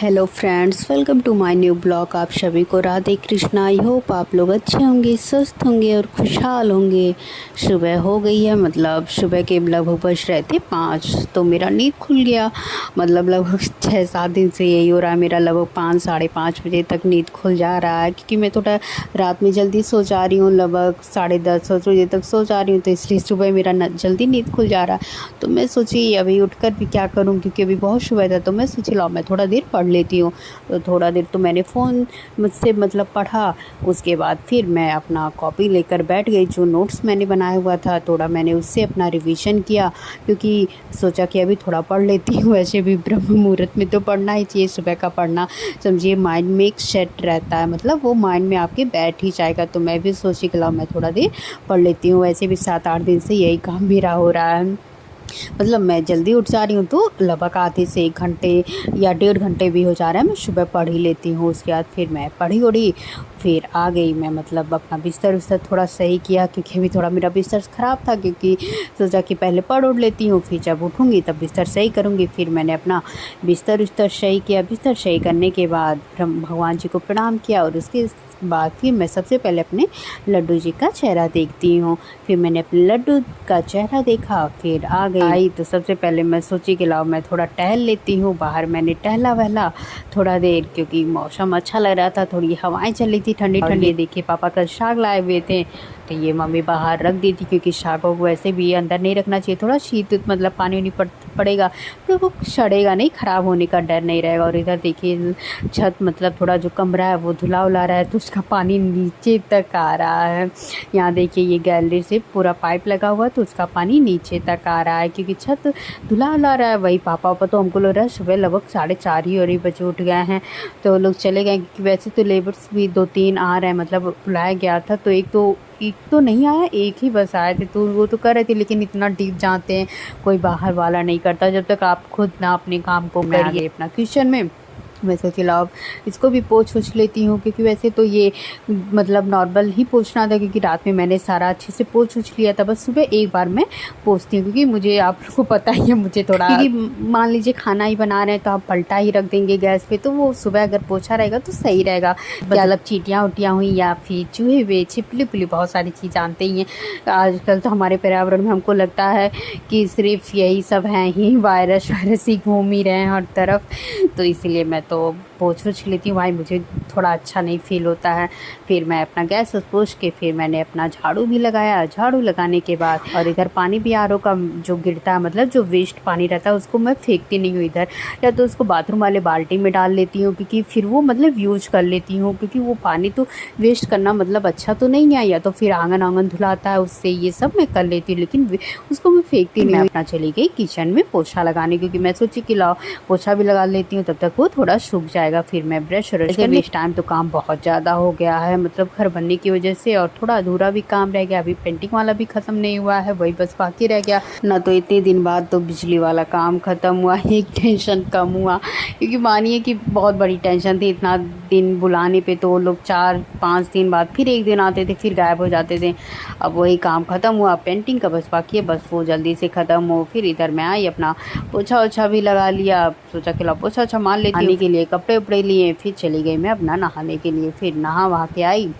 Hello friends, welcome to my new blog. आप सभी को राधे कृष्णा। आई होप आप लोग अच्छे होंगे, स्वस्थ होंगे और खुशहाल होंगे। सुबह हो गई है, मतलब सुबह के लगभग बज रहे थे 5, तो मेरा नींद खुल गया। मतलब लगभग 6-7 दिन से यही हो रहा है। मेरा लगभग 5 साढ़े 5 बजे तक नींद खुल जा रहा है, क्योंकि मैं थोड़ा रात में जल्दी सो जा रही हूँ। लगभग 10:30 बजे तक सो जा रही हूँ, तो इसलिए सुबह मेरा जल्दी नींद खुल जा रहा है। तो मैं सोची अभी उठकर भी क्या करूँ, क्योंकि अभी बहुत सुबह था। तो मैं सोची लाओ मैं थोड़ा देर पढ़ लेती हूँ। तो थोड़ा देर तो मैंने फ़ोन मुझसे मतलब पढ़ा। उसके बाद फिर मैं अपना कॉपी लेकर बैठ गई। जो नोट्स मैंने बनाया हुआ था, थोड़ा मैंने उससे अपना रिवीजन किया, क्योंकि सोचा कि अभी थोड़ा पढ़ लेती हूँ। वैसे भी ब्रह्म मुहूर्त में तो पढ़ना ही चाहिए। सुबह का पढ़ना समझिए माइंड में एक सेट रहता है, मतलब वो माइंड में आपके बैठ ही जाएगा। तो मैं भी सोची कि लाओ मैं थोड़ा देर पढ़ लेती हूँ। वैसे भी 7-8 दिन से यही काम मेरा हो रहा है। मतलब मैं जल्दी उठ जा रही हूँ, तो लगभग आधे से 1 घंटे या 1.5 घंटे भी हो जा रहा है, मैं सुबह पढ़ ही लेती हूँ। उसके बाद फिर मैं पढ़ी उढ़ी, फिर आ गई मैं, मतलब अपना बिस्तर उस्तर थोड़ा सही किया, क्योंकि अभी थोड़ा मेरा बिस्तर ख़राब था। क्योंकि सोचा कि पहले पढ़ उठ लेती हूँ, फिर जब उठूँगी तब बिस्तर सही करूँगी। फिर मैंने अपना बिस्तर उस्तर सही किया। बिस्तर सही करने के बाद भगवान जी को प्रणाम किया, और उसके बाद फिर मैं सबसे पहले अपने लड्डू जी का चेहरा देखती हूँ। फिर मैंने अपने लड्डू का चेहरा देखा, फिर आ गई। तो सबसे पहले मैं सोची कि लाओ मैं थोड़ा टहल लेती हूँ। बाहर मैंने टहला वहला थोड़ा देर, क्योंकि मौसम अच्छा लग रहा था, थोड़ी हवाएं चल रही थी ठंडी ठंडी। ये देखिए पापा कल साग लाए हुए थे, तो ये मम्मी बाहर रख दी थी, क्योंकि सागों को वैसे भी अंदर नहीं रखना चाहिए। थोड़ा शीत मतलब पानी नहीं पड़ेगा तो वो सड़ेगा नहीं, ख़राब होने का डर नहीं रहेगा। और इधर देखिए छत मतलब थोड़ा जो कमरा है वो धुला उला रहा है, तो उसका पानी नीचे तक आ रहा है। यहाँ देखिए ये गैलरी से पूरा पाइप लगा हुआ है, तो उसका पानी नीचे तक आ रहा है, क्योंकि छत धुला उला रहा है। वही पापा तो हमको लग रहा है सुबह लगभग 4:30 ही बजे उठ गए हैं, तो वो लोग चले गए। क्योंकि वैसे तो लेबर्स भी 2-3 आ रहे हैं, मतलब बुलाया गया था। तो एक तो नहीं आया, एक ही बस आए थे, तो वो तो कर रहे थे। लेकिन इतना डीप जाते हैं कोई बाहर वाला नहीं करता, जब तक आप खुद ना अपने काम को करिए। अपना किचन में मैं सोची लाओ इसको भी पोंछ लेती हूँ, क्योंकि वैसे तो ये मतलब नॉर्मल ही पोंछना था, क्योंकि रात में मैंने सारा अच्छे से पोंछ लिया था। बस सुबह एक बार मैं पोंछती हूँ, क्योंकि मुझे आप लोग को पता ही है मुझे थोड़ा, क्योंकि मान लीजिए खाना ही बना रहे हैं तो आप पलटा ही रख देंगे गैस पे, तो वो सुबह अगर पोछा रहेगा तो सही रहेगा। मतलब चींटियाँ उटियाँ हुई या फिर चूहे वे छिपली पुली बहुत सारी चीज़ जानते ही हैं आजकल। तो हमारे पर्यावरण में हमको लगता है कि सिर्फ यही सब हैं ही, वायरस ही घूम ही रहे हैं हर तरफ। तो इसीलिए मैं तो पोंछ लेती हूँ। भाई मुझे थोड़ा अच्छा नहीं फील होता है। फिर मैं अपना गैस पोंछ के फिर मैंने अपना झाड़ू भी लगाया। झाड़ू लगाने के बाद, और इधर पानी भी आरओ का जो गिरता है, मतलब जो वेस्ट पानी रहता है, उसको मैं फेंकती नहीं हूँ इधर, या तो उसको बाथरूम वाले बाल्टी में डाल लेती हूँ, क्योंकि फिर वो मतलब यूज कर लेती हूँ। क्योंकि वो पानी तो वेस्ट करना मतलब अच्छा तो नहीं है, या तो फिर आंगन धुलाता है उससे, ये सब मैं कर लेती हूँ, लेकिन उसको मैं फेंकती नहीं हूँ। अपना चली गई किचन में पोछा लगाने, क्योंकि मैं सोची कि लाओ पोछा भी लगा लेती हूँ, तब तक वो थोड़ा सूख जाएगा। फिर मैं ब्रश करने इस टाइम तो काम बहुत ज़्यादा हो गया है, मतलब घर बनने की वजह से, और थोड़ा अधूरा भी काम रह गया। अभी पेंटिंग वाला भी ख़त्म नहीं हुआ है, वही बस बाकी रह गया ना। तो इतने दिन बाद तो बिजली वाला काम ख़त्म हुआ, एक टेंशन कम हुआ। क्योंकि मानिए कि बहुत बड़ी टेंशन थी। इतना दिन बुलाने पे तो वो लोग 4-5 दिन बाद फिर एक दिन आते थे, फिर गायब हो जाते थे। अब वही काम ख़त्म हुआ, पेंटिंग का बस बाकी है, बस वो जल्दी से ख़त्म हो। फिर इधर मैं आई, अपना पोछा ओछा भी लगा लिया। सोचा कि ला पोछा ओछा मार लेती हूँ, के लिए कपड़े उपड़े लिए। फिर चली गई मैं अपना नहाने के लिए। फिर नहा वहा के आई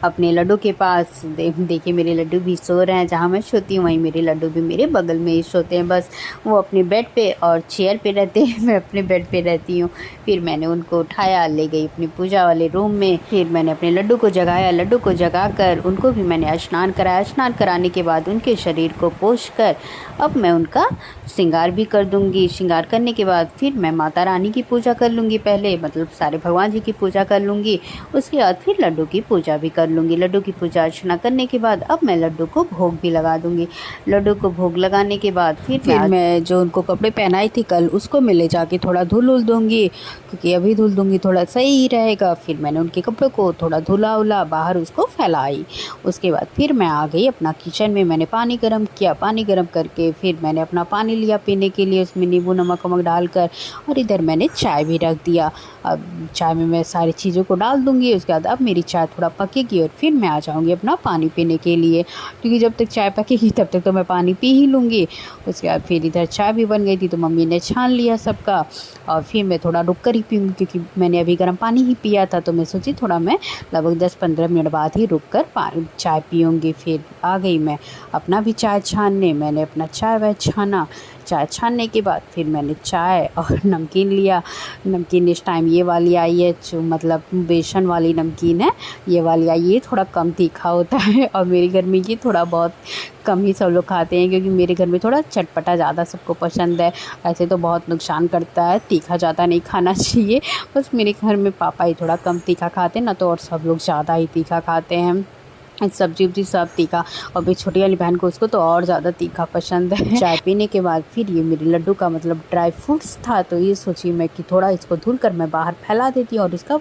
अपने लड्डू के पास। देखिए मेरे लड्डू भी सो रहे हैं, जहाँ मैं सोती हूँ वहीं मेरे लड्डू भी मेरे बगल में ही सोते हैं। बस वो अपने बेड पे और चेयर पे रहते हैं, मैं अपने बेड पे रहती हूँ। फिर मैंने उनको उठाया, ले गई अपनी पूजा वाले रूम में। फिर मैंने अपने लड्डू को जगाया। लड्डू को जगा कर उनको भी मैंने स्नान कराया। स्नान कराने के बाद उनके शरीर को पोंछ कर अब मैं उनका श्रृंगार भी कर दूँगी। श्रृंगार करने के बाद फिर मैं माता रानी की पूजा कर लूँगी, पहले मतलब सारे भगवान जी की पूजा कर लूँगी। उसके बाद फिर लड्डू की पूजा भी कर लूँगी। लड्डू की पूजा अर्चना करने के बाद अब मैं लड्डू को भोग भी लगा दूँगी। लड्डू को भोग लगाने के बाद फिर मैं जो उनको कपड़े पहनाई थी कल, उसको मैं ले जाके थोड़ा धुल दूँगी, क्योंकि अभी धुल दूँगी थोड़ा सही ही रहेगा। फिर मैंने उनके कपड़े को थोड़ा धुला उला, बाहर उसको फैलाई। उसके बाद फिर मैं आ गई अपना किचन में। मैंने पानी गर्म किया। पानी गर्म करके फिर मैंने अपना पानी लिया पीने के लिए, उसमें नींबू नमक वमक डालकर, और इधर मैंने चाय भी रख दिया। अब चाय में मैं सारी चीज़ों को डाल दूँगी। उसके बाद अब मेरी चाय थोड़ा पकेगी और फिर मैं आ जाऊँगी अपना पानी पीने के लिए, क्योंकि जब तक चाय पकेगी तब तक तो मैं पानी पी ही लूँगी। उसके बाद फिर इधर चाय भी बन गई थी, तो मम्मी ने छान लिया सबका और फिर मैं थोड़ा रुक कर ही पीऊँगी, क्योंकि मैंने अभी गर्म पानी ही पिया था। तो मैं सोची थोड़ा मैं लगभग 10-15 मिनट बाद ही रुक कर चाय पीऊँगी। फिर आ गई मैं अपना भी चाय छानने। मैंने अपना चाय वाय छाना। चाय छानने के बाद फिर मैंने चाय और नमकीन लिया। नमकीन इस टाइम ये वाली आई है, जो मतलब बेसन वाली नमकीन है, ये वाली आई है। ये थोड़ा कम तीखा होता है और मेरे घर में ये थोड़ा बहुत कम ही सब लोग खाते हैं, क्योंकि मेरे घर में थोड़ा चटपटा ज़्यादा सबको पसंद है। ऐसे तो बहुत नुकसान करता है, तीखा ज़्यादा नहीं खाना चाहिए। बस मेरे घर में पापा ही थोड़ा कम तीखा खाते हैं ना, तो और सब लोग ज़्यादा ही तीखा खाते हैं। सब्जी वब्जी सब तीखा, और मेरी छोटी वाली बहन को उसको तो और ज़्यादा तीखा पसंद है। चाय पीने के बाद फिर ये मेरे लड्डू का मतलब ड्राई फ्रूट्स था, तो ये सोची मैं कि थोड़ा इसको धुल कर मैं बाहर फैला देती हूँ और इसका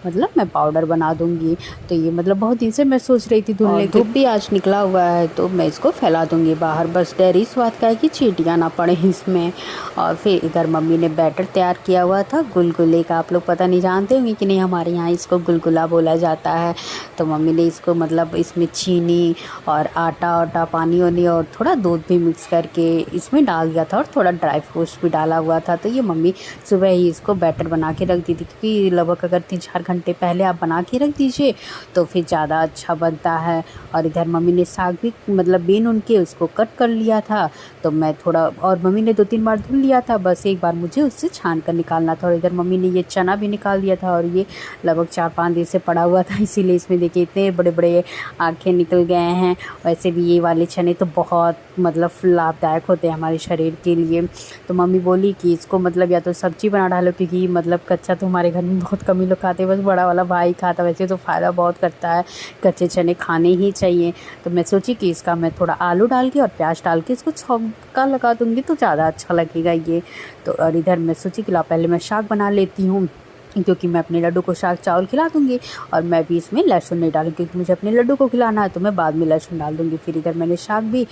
मतलब मैं पाउडर बना दूँगी। तो ये मतलब बहुत दिन से मैं सोच रही थी धुलने, धूप भी आज निकला हुआ है तो मैं इसको फैला दूँगी बाहर। बस डर इस बात का है कि चींटियाँ ना पड़े इसमें। और फिर इधर मम्मी ने बैटर तैयार किया हुआ था गुलगुले का। आप लोग पता नहीं जानते होंगे कि नहीं, हमारे यहाँ इसको गुलगुला बोला जाता है। तो मम्मी ने इसको मतलब इसमें चीनी और आटा पानी वानी और थोड़ा दूध भी मिक्स करके इसमें डाल दिया था, और थोड़ा ड्राई फ्रूट्स भी डाला हुआ था। तो ये मम्मी सुबह ही इसको बैटर बना के रख दी थी, क्योंकि लगभग अगर 3-4 घंटे पहले आप बना के रख दीजिए तो फिर ज़्यादा अच्छा बनता है। और इधर मम्मी ने साग भी मतलब बीन उनके उसको कट कर लिया था, तो मैं थोड़ा, और मम्मी ने 2-3 बार धुल लिया था, बस एक बार मुझे उससे छान कर निकालना था। और इधर मम्मी ने ये चना भी निकाल दिया था, और ये लगभग 4-5 दिन से पड़ा हुआ था, इसीलिए इसमें देखिए इतने बड़े बड़े आँखें निकल गए हैं। वैसे भी ये वाले चने तो बहुत मतलब लाभदायक होते हैं हमारे शरीर के लिए। तो मम्मी बोली कि इसको मतलब या तो सब्जी बना डालो, क्योंकि मतलब कच्चा तो हमारे घर में बहुत कम ही लोग खाते हैं, बस बड़ा वाला भाई खाता। वैसे तो फ़ायदा बहुत करता है, कच्चे चने खाने ही चाहिए। तो मैं सोची कि इसका मैं थोड़ा आलू डाल के और प्याज डाल के इसको छौंका लगा दूँगी तो ज़्यादा अच्छा लगेगा ये। तो और इधर मैं सोची कि ला पहले मैं साग बना लेती हूँ, क्योंकि मैं अपने लड्डू को साग चावल खिला दूँगी, और मैं भी इसमें लहसुन नहीं डालूँगी, क्योंकि मुझे अपने लड्डू को खिलाना है, तो मैं बाद में लहसुन डाल दूँगी। फिर इधर मैंने साग भी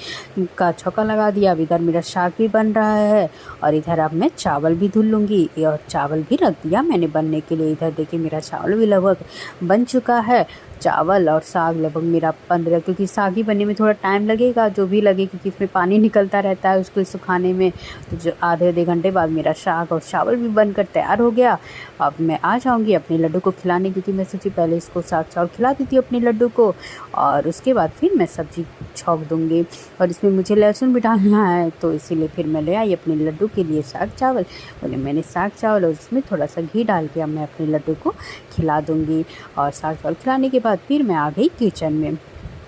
का छौंका लगा दिया। अब इधर मेरा साग भी बन रहा है, और इधर अब मैं चावल भी धुल लूँगी, और चावल भी रख दिया मैंने बनने के लिए। इधर देखिए मेरा चावल भी लगभग बन चुका है। चावल और साग लगभग मेरा 15, क्योंकि साग ही बनने में थोड़ा टाइम लगेगा, जो भी लगे, क्योंकि इसमें पानी निकलता रहता है उसको सुखाने में। तो जो आधे घंटे बाद मेरा साग और चावल भी बनकर तैयार हो गया। अब मैं आ जाऊँगी अपने लड्डू को खिलाने, क्योंकि मैं सोची पहले इसको साग चावल खिला देती हूँ अपने लड्डू को, और उसके बाद फिर मैं सब्ज़ी छौंक दूँगी। और इसमें मुझे लहसुन भी डालना है, तो इसीलिए फिर मैं ले आई अपने लड्डू के लिए साग चावल। बोले मैंने साग चावल और उसमें थोड़ा सा घी डाल के अब मैं अपने लड्डू को खिला दूँगी। और साग चावल खिलाने के बाद फिर मैं आ गई किचन में।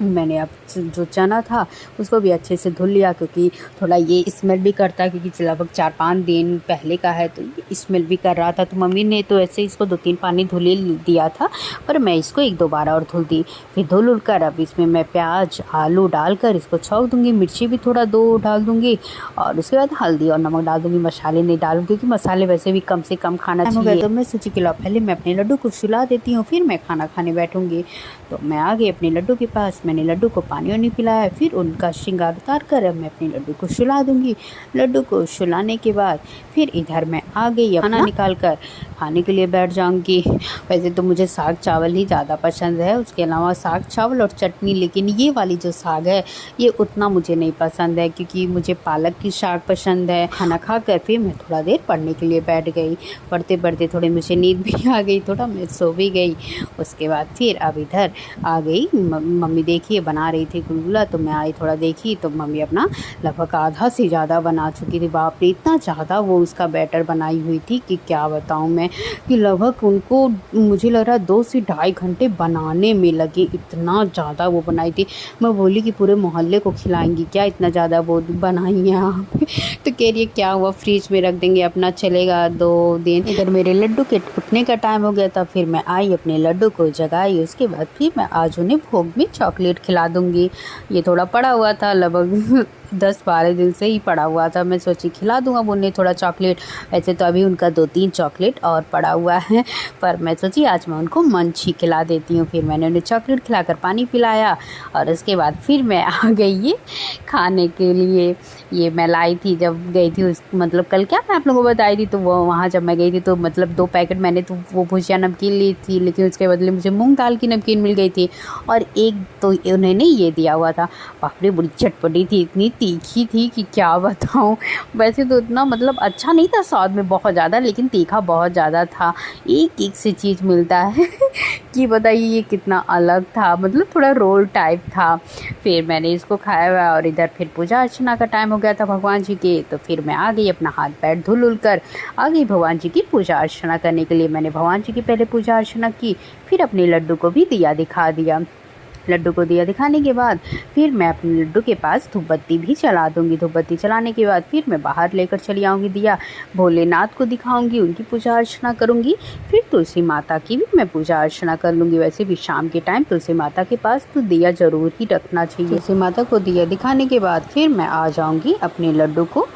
मैंने अब जो चना था उसको भी अच्छे से धुल लिया, क्योंकि थोड़ा ये स्मेल भी करता है, क्योंकि लगभग 4-5 दिन पहले का है, तो ये स्मेल भी कर रहा था। तो मम्मी ने तो ऐसे इसको 2-3 पानी धुल ही दिया था, पर मैं इसको 1-2 बार और धुल दी। फिर धुल कर अब इसमें मैं प्याज आलू डालकर इसको छौंक दूँगी, मिर्ची भी थोड़ा 2 डाल दूँगी, और उसके बाद हल्दी और नमक डाल दूँगी। मसाले नहीं डालूँ, क्योंकि मसाले वैसे भी कम से कम खाना चाहिए। तो मैं सोची कि लो पहले मैं अपने लड्डू को सुला देती हूँ, फिर मैं खाना खाने बैठूँगी। तो मैं आ गई अपने लड्डू के पास। मैंने लड्डू को पानी वानी पिलाया, फिर उनका श्रृंगार उतार कर अब मैं अपने लड्डू को सुला दूँगी। लड्डू को सुलाने के बाद फिर इधर मैं आ गई, खाना निकाल कर खाने के लिए बैठ जाऊँगी। वैसे तो मुझे साग चावल ही ज़्यादा पसंद है, उसके अलावा साग चावल और चटनी, लेकिन ये वाली जो साग है ये उतना मुझे नहीं पसंद है, क्योंकि मुझे पालक की साग पसंद है। खाना खा कर फिर मैं थोड़ा देर पढ़ने के लिए बैठ गई। पढ़ते पढ़ते थोड़ी मुझे नींद भी आ गई, थोड़ा मैं सो भी गई। उसके बाद फिर अब इधर आ गई। मम्मी देखिए बना रही थी गुलगुला, तो मैं आई थोड़ा देखी, तो मम्मी अपना लगभग आधा से ज़्यादा बना चुकी थी। बाप रे, इतना ज़्यादा वो उसका बैटर बनाई हुई थी कि क्या बताऊँ मैं, कि लगभग उनको मुझे लग रहा है 2 से ढाई घंटे बनाने में लगे, इतना ज़्यादा वो बनाई थी। मैं बोली कि पूरे मोहल्ले को खिलाएंगी क्या, इतना ज़्यादा वो बनाई है आप। तो कह रही है क्या हुआ, फ्रिज में रख देंगे, अपना चलेगा 2 दिन। इधर मेरे लड्डू के उठने का टाइम हो गया था, फिर मैं आई अपने लड्डू को जगाई। उसके बाद फिर मैं आज उन्हें भोग में चॉकलेट खिला दूँगी। ये थोड़ा पड़ा हुआ था, लगभग 10-12 दिन से ही पड़ा हुआ था। मैं सोची खिला दूँगा उन्हें थोड़ा चॉकलेट। वैसे तो अभी उनका 2-3 चॉकलेट और पड़ा हुआ है, पर मैं सोची आज मैं उनको मंच ही खिला देती हूँ। फिर मैंने उन्हें चॉकलेट खिलाकर पानी पिलाया और उसके बाद फिर मैं आ गई ये खाने के लिए। ये मैं लाई थी जब गई थी उस मतलब कल क्या मैं आप लोगों को बताई थी, तो वो वहाँ जब मैं गई थी तो मतलब 2 पैकेट मैंने तो वो भुजिया नमकीन ली थी, लेकिन उसके बदले मुझे मूंग दाल की नमकीन मिल गई थी और एक तो उन्होंने ये दिया हुआ था। बाप रे बड़ी चटपटी थी, इतनी तीखी थी कि क्या बताऊँ। वैसे तो इतना मतलब अच्छा नहीं था स्वाद में बहुत ज़्यादा, लेकिन तीखा बहुत ज़्यादा था। एक एक से चीज़ मिलता है कि बताइए ये कितना अलग था, मतलब थोड़ा रोल टाइप था। फिर मैंने इसको खाया हुआ और इधर फिर पूजा अर्चना का टाइम हो गया था भगवान जी के, तो फिर मैं आ गई अपना हाथ पैर धुल कर आ गई भगवान जी की पूजा अर्चना करने के लिए। मैंने भगवान जी की पहले पूजा अर्चना की, फिर अपने लड्डू को भी दिया दिखा दिया। लड्डू को दिया दिखाने के बाद फिर मैं अपने लड्डू के पास धूप बत्ती भी चला दूँगी। धूप बत्ती चलाने के बाद फिर मैं बाहर लेकर चली आऊँगी दिया, भोलेनाथ को दिखाऊँगी, उनकी पूजा अर्चना करूँगी। फिर तुलसी माता की भी मैं पूजा अर्चना कर लूँगी। वैसे भी शाम के टाइम तुलसी माता के पास तो दिया ज़रूर ही रखना चाहिए। तुलसी माता को दिया दिखाने के बाद फिर मैं आ जाऊँगी अपने लड्डू को,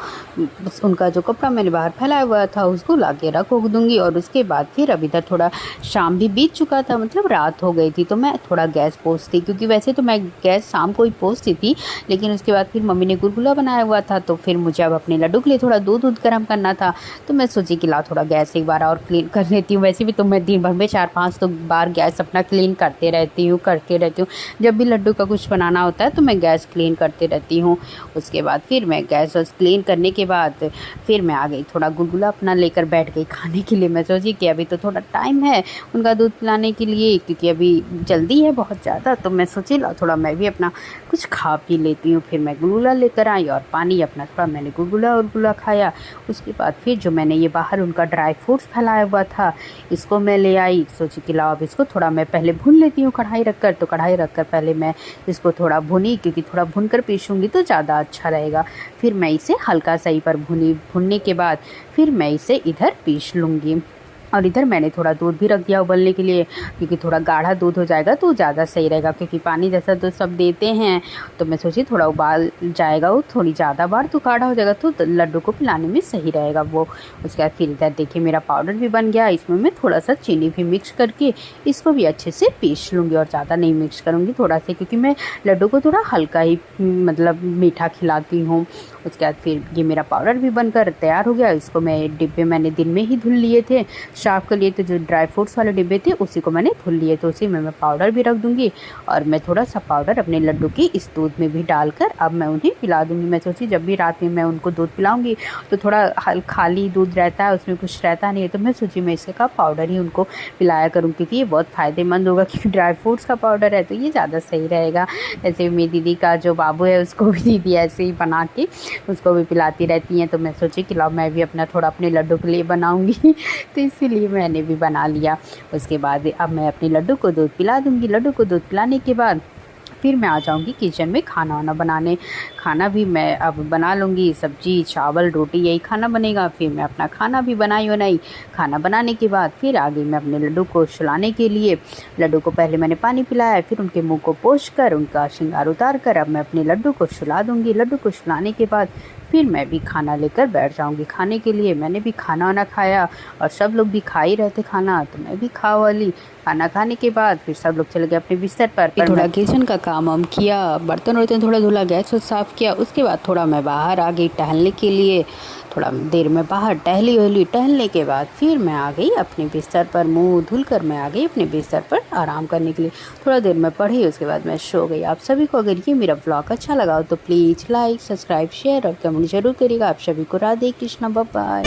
उनका जो कपड़ा मैंने बाहर फैलाया हुआ था उसको ला के रख दूँगी। और उसके बाद फिर अब इधर थोड़ा शाम भी बीत चुका था, मतलब रात हो गई थी, तो मैं थोड़ा गैस पोंछती, क्योंकि वैसे तो मैं गैस शाम को ही पोंछती थी, लेकिन उसके बाद फिर मम्मी ने गुलगुला बनाया हुआ था, तो फिर मुझे अब अपने लड्डू के लिए थोड़ा दूध गर्म करना था। तो मैं सोची कि ला थोड़ा गैस एक बार और क्लीन कर लेती हूँ। वैसे भी तो मैं दिन भर में 4-5 तो बार गैस अपना क्लीन करते रहती हूँ। जब भी लड्डू का कुछ बनाना होता है तो मैं गैस क्लीन करते रहती हूँ। उसके बाद फिर मैं गैस क्लीन करने के बाद फिर मैं आ गई, थोड़ा गुलगुला अपना लेकर बैठ गई खाने के लिए। मैं सोची कि अभी तो थोड़ा टाइम है उनका दूध पिलाने के लिए, क्योंकि अभी जल्दी है बहुत ज़्यादा, तो मैं सोची ला थोड़ा मैं भी अपना कुछ खा पी लेती हूँ। फिर मैं गुलगुला लेकर आई और पानी अपना थोड़ा मैंने गुलगुला खाया। उसके बाद फिर जो मैंने ये बाहर उनका ड्राई फ्रूट्स फैलाया हुआ था इसको मैं ले आई। सोची कि लाओ अब इसको थोड़ा मैं पहले भून लेती हूँ कढ़ाई रखकर। तो कढ़ाई रखकर पहले मैं इसको थोड़ा भुनी, क्योंकि थोड़ा भून कर पीसूँगी तो ज़्यादा अच्छा रहेगा। फिर मैं इसे हल्का सा ही पर भुनने के बाद फिर मैं इसे इधर पीस लूँगी। और इधर मैंने थोड़ा दूध भी रख दिया उबलने के लिए, क्योंकि थोड़ा गाढ़ा दूध हो जाएगा तो ज़्यादा सही रहेगा, क्योंकि पानी जैसा दूध सब देते हैं तो मैं सोची थोड़ा उबाल जाएगा वो थोड़ी ज़्यादा बार तो गाढ़ा हो जाएगा, तो लड्डू को पिलाने में सही रहेगा वो। उसके बाद फिर इधर देखिए मेरा पाउडर भी बन गया। इसमें मैं थोड़ा सा चीनी भी मिक्स करके इसको भी अच्छे से पीस लूँगी, और ज़्यादा नहीं मिक्स करूँगी थोड़ा सा, क्योंकि मैं लड्डू को थोड़ा हल्का ही मतलब मीठा खिलाती हूँ। उसके बाद फिर ये मेरा पाउडर भी बनकर तैयार हो गया। इसको मैं डिब्बे मैंने दिन में ही धुल लिए थे साफ़ कर लिए थे, जो ड्राई फ्रूट्स वाले डिब्बे थे उसी को मैंने धुल लिए, तो उसी में मैं पाउडर भी रख दूँगी। और मैं थोड़ा सा पाउडर अपने लड्डू की इस दूध में भी डालकर अब मैं उन्हें पिला दूँगी। मैं सोची जब भी रात में मैं उनको दूध पिलाऊँगी तो थोड़ा खाली दूध रहता है, उसमें कुछ रहता नहीं है, तो मैं सोची मैं इससे का पाउडर ही उनको पिलाया करूँ, क्योंकि ये बहुत फ़ायदेमंद होगा, क्योंकि ड्राई फ्रूट्स का पाउडर है तो ये ज़्यादा सही रहेगा। ऐसे मेरी दीदी का जो बाबू है उसको भी दीदी ऐसे ही बना के उसको भी पिलाती रहती हैं, तो मैं सोची कि लाओ मैं भी अपना थोड़ा अपने लड्डू के लिए बनाऊँगी तो इसीलिए मैंने भी बना लिया। उसके बाद अब मैं अपने लड्डू को दूध पिला दूँगी। लड्डू को दूध पिलाने के बाद फिर मैं आ जाऊँगी किचन में खाना वाना बनाने। खाना भी मैं अब बना लूँगी, सब्जी चावल रोटी यही खाना बनेगा। फिर मैं अपना खाना भी बनाई खाना बनाने के बाद फिर आ गई मैं अपने लड्डू को सुलाने के लिए। लड्डू को पहले मैंने पानी पिलाया, फिर उनके मुँह को पोंछ कर उनका श्रृंगार उतार कर अब मैं अपने लड्डू को सुला दूँगी। लड्डू को सुलाने के बाद फिर मैं भी खाना लेकर बैठ जाऊँगी खाने के लिए। मैंने भी खाना वाना खाया और सब लोग भी खा ही रहे थे खाना, तो मैं भी खा वाली। खाना खाने के बाद फिर सब लोग चले गए अपने बिस्तर पर थोड़ा किचन का काम वाम किया, बर्तन वर्तन थोड़ा धुला, गैस साफ़ किया। उसके बाद थोड़ा मैं बाहर आ गई टहलने के लिए। थोड़ा देर में बाहर टहलने के बाद फिर मैं आ गई अपने बिस्तर पर, मुंह धुलकर मैं आ गई अपने बिस्तर पर आराम करने के लिए। थोड़ा देर में पढ़ी, उसके बाद मैं सो गई। आप सभी को अगर ये मेरा व्लॉग अच्छा लगा हो तो प्लीज़ लाइक सब्सक्राइब शेयर और कमेंट जरूर करिएगा। आप सभी को राधे कृष्णा, बाय बाय।